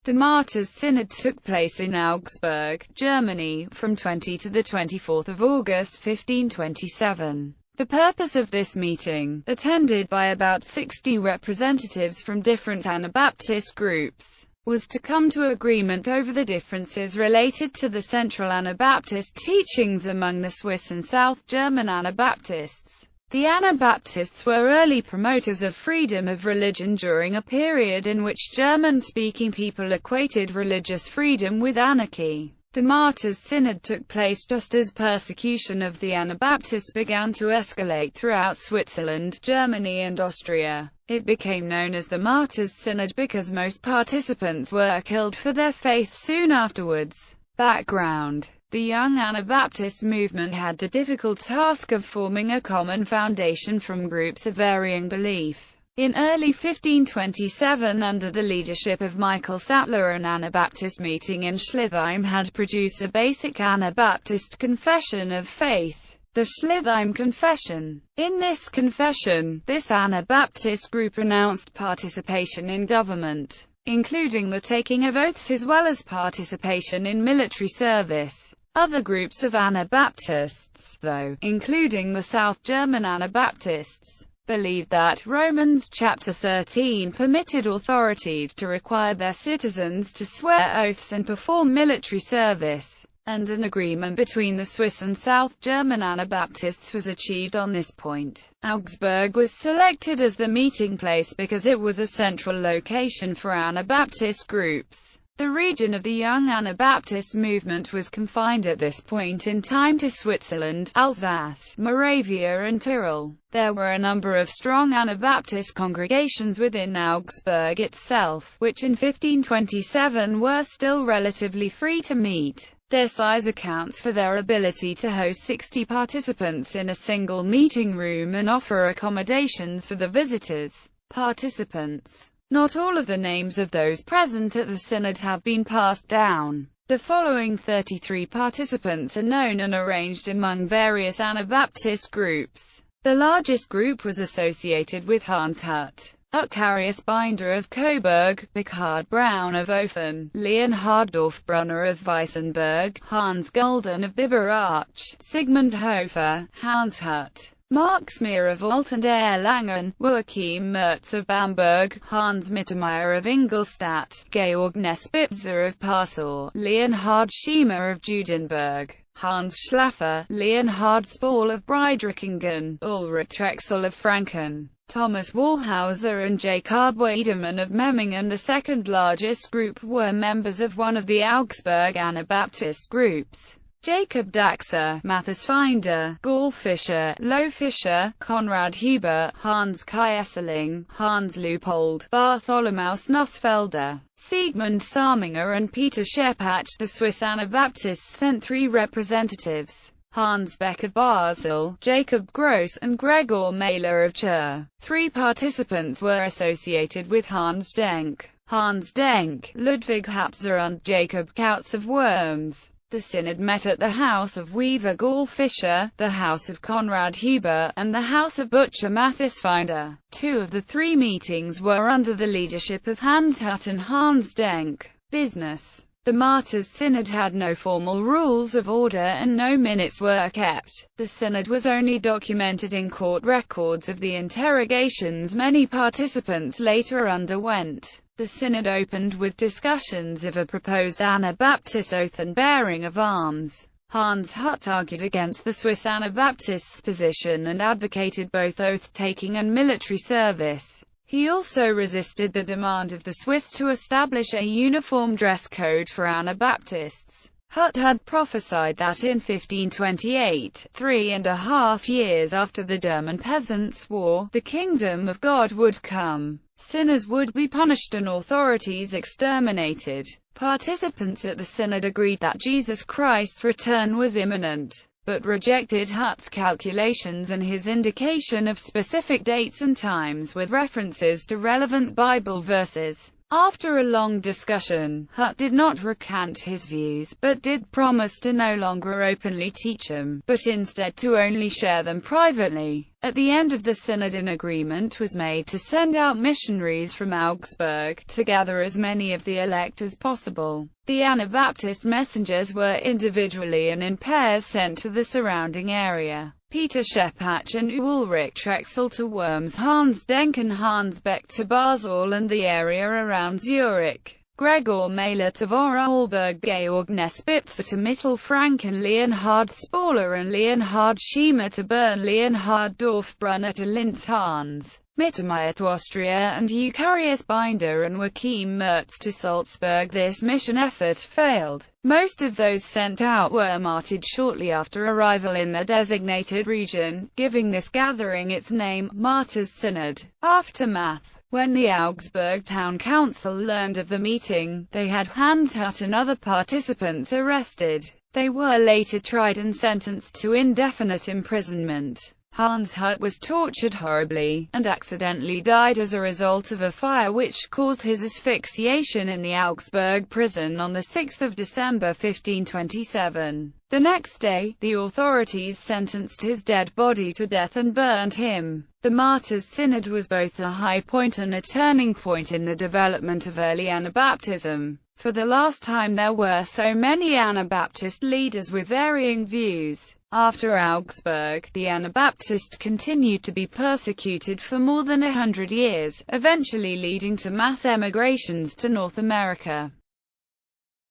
The Martyrs Synod took place in Augsburg, Germany, from 20 to 24 August 1527. The purpose of this meeting, attended by about 60 representatives from different Anabaptist groups, was to come to agreement over the differences related to the central Anabaptist teachings among the Swiss and South German Anabaptists. The Anabaptists were early promoters of freedom of religion during a period in which German-speaking people equated religious freedom with anarchy. The Martyrs Synod took place just as persecution of the Anabaptists began to escalate throughout Switzerland, Germany and Austria. It became known as the Martyrs Synod because most participants were killed for their faith soon afterwards. Background: the young Anabaptist movement had the difficult task of forming a common foundation from groups of varying belief. In early 1527, under the leadership of Michael Sattler, an Anabaptist meeting in Schleitheim had produced a basic Anabaptist confession of faith, the Schleitheim Confession. In this confession, this Anabaptist group announced participation in government, including the taking of oaths as well as participation in military service. Other groups of Anabaptists, though, including the South German Anabaptists, believed that Romans chapter 13 permitted authorities to require their citizens to swear oaths and perform military service, and an agreement between the Swiss and South German Anabaptists was achieved on this point. Augsburg was selected as the meeting place because it was a central location for Anabaptist groups. The region of the young Anabaptist movement was confined at this point in time to Switzerland, Alsace, Moravia and Tyrol. There were a number of strong Anabaptist congregations within Augsburg itself, which in 1527 were still relatively free to meet. Their size accounts for their ability to host 60 participants in a single meeting room and offer accommodations for the visitors. Participants. Not all of the names of those present at the synod have been passed down. The following 33 participants are known and arranged among various Anabaptist groups. The largest group was associated with Hans Hut, Ucharius Binder of Coburg, Burkhard Braun of Ofen, Leonhard Dorfbrunner of Weissenberg, Hans Golden of Biberach, Sigmund Hofer, Hans Hut, Mark Smear of Alt and Erlangen, Joachim Mertz of Bamberg, Hans Mittermeier of Ingolstadt, Georg Nespitzer of Passau, Leonhard Schiemer of Judenberg, Hans Schlaffer, Leonhard Spall of Breidrichingen, Ulrich Trexel of Franken, Thomas Wallhauser and Jakob Weidemann of Memmingen. The second largest group were members of one of the Augsburg Anabaptist groups: Jacob Daxer, Mathis Finder, Gaul Fischer, Lo Fischer, Konrad Huber, Hans Kieseling, Hans Leupold, Bartholomäus Nussfelder, Siegmund Sarminger and Peter Schepach. The Swiss Anabaptists sent 3 representatives: Hans Beck of Basel, Jacob Gross and Gregor Mahler of Chur. 3 participants were associated with Hans Denk, Ludwig Hapser and Jacob Kautz of Worms. The synod met at the house of weaver Gaul Fischer, the house of Konrad Huber, and the house of butcher Mathis Finder. 2 of the 3 meetings were under the leadership of Hans Hut and Hans Denk. Business. The Martyrs Synod had no formal rules of order and no minutes were kept. The synod was only documented in court records of the interrogations many participants later underwent. The synod opened with discussions of a proposed Anabaptist oath and bearing of arms. Hans Hut argued against the Swiss Anabaptists' position and advocated both oath-taking and military service. He also resisted the demand of the Swiss to establish a uniform dress code for Anabaptists. Hut had prophesied that in 1528, 3.5 years after the German Peasants' War, the kingdom of God would come. Sinners would be punished and authorities exterminated. Participants at the synod agreed that Jesus Christ's return was imminent, but rejected Hut's calculations and his indication of specific dates and times with references to relevant Bible verses. After a long discussion, Hutt did not recant his views, but did promise to no longer openly teach them, but instead to only share them privately. At the end of the synod, an agreement was made to send out missionaries from Augsburg, to gather as many of the elect as possible. The Anabaptist messengers were individually and in pairs sent to the surrounding area. Peter Schepach and Ulrich Trexel to Worms, Hans Denk and Hans Beck to Basel and the area around Zurich, Gregor Mahler to Vorarlberg, Georg Nespitzer to Mittelfranken, Leonhard Spohler and Leonhard Schiemer to Bern, Leonhard Dorfbrunner to Linz, Hans Mittermeier to Austria, and Eucharius Binder and Joachim Merz to Salzburg. This mission effort failed. Most of those sent out were martyred shortly after arrival in their designated region, giving this gathering its name, Martyrs Synod. Aftermath. When the Augsburg Town Council learned of the meeting, they had Hans Hutt and other participants arrested. They were later tried and sentenced to indefinite imprisonment. Hans Hutt was tortured horribly, and accidentally died as a result of a fire which caused his asphyxiation in the Augsburg prison on 6 December 1527. The next day, the authorities sentenced his dead body to death and burned him. The Martyrs Synod was both a high point and a turning point in the development of early Anabaptism. For the last time there were so many Anabaptist leaders with varying views. After Augsburg, the Anabaptists continued to be persecuted for more than 100 years, eventually leading to mass emigrations to North America.